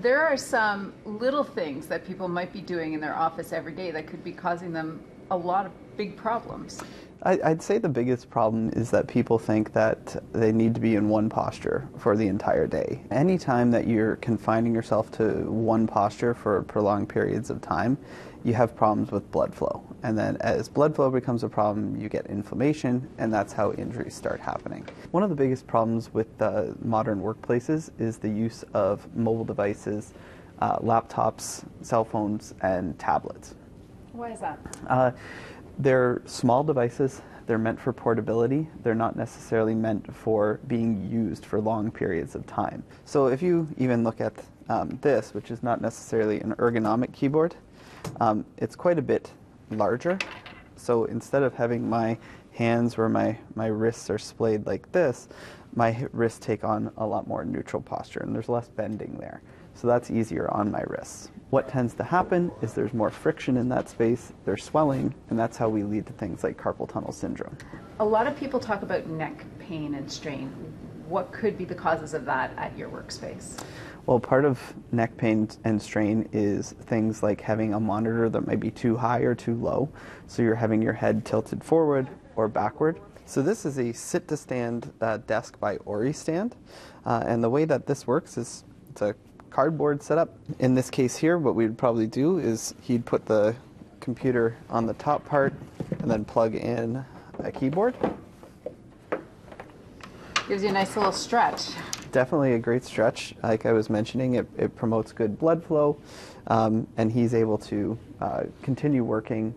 there are some little things that people might be doing in their office every day that could be causing them a lot of big problems. I'd say the biggest problem is that people think that they need to be in one posture for the entire day. Anytime that you're confining yourself to one posture for prolonged periods of time, you have problems with blood flow. And then as blood flow becomes a problem, you get inflammation, and that's how injuries start happening. One of the biggest problems with modern workplaces is the use of mobile devices, laptops, cell phones, and tablets. Why is that? They're small devices. They're meant for portability. They're not necessarily meant for being used for long periods of time. So if you even look at this, which is not necessarily an ergonomic keyboard, it's quite a bit larger. So instead of having my hands where my wrists are splayed like this, my wrists take on a lot more neutral posture, and there's less bending there. So that's easier on my wrists. What tends to happen is there's more friction in that space, there's swelling, and that's how we lead to things like carpal tunnel syndrome. A lot of people talk about neck pain and strain. What could be the causes of that at your workspace? Well, part of neck pain and strain is things like having a monitor that might be too high or too low, so you're having your head tilted forward or backward. So this is a sit-to-stand desk by Ori stand, and the way that this works is it's a cardboard setup. In this case here, what we'd probably do is he'd put the computer on the top part and then plug in a keyboard. Gives you a nice little stretch. Definitely a great stretch. Like I was mentioning, it promotes good blood flow, and he's able to continue working.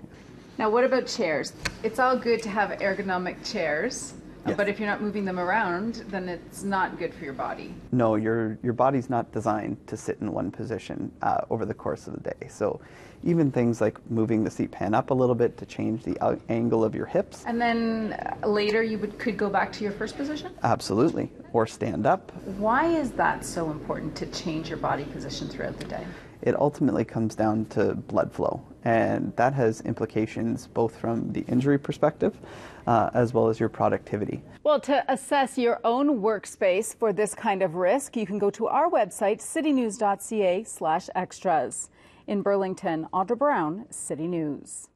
Now, what about chairs? It's all good to have ergonomic chairs, yes, but if you're not moving them around, then it's not good for your body. No, your body's not designed to sit in one position over the course of the day. So even things like moving the seat pan up a little bit to change the angle of your hips. And then later you could go back to your first position? Absolutely, or stand up. Why is that so important to change your body position throughout the day? It ultimately comes down to blood flow, and that has implications both from the injury perspective as well as your productivity. Well, to assess your own workspace for this kind of risk, you can go to our website, citynews.ca/extras. In Burlington, Audra Brown, City News.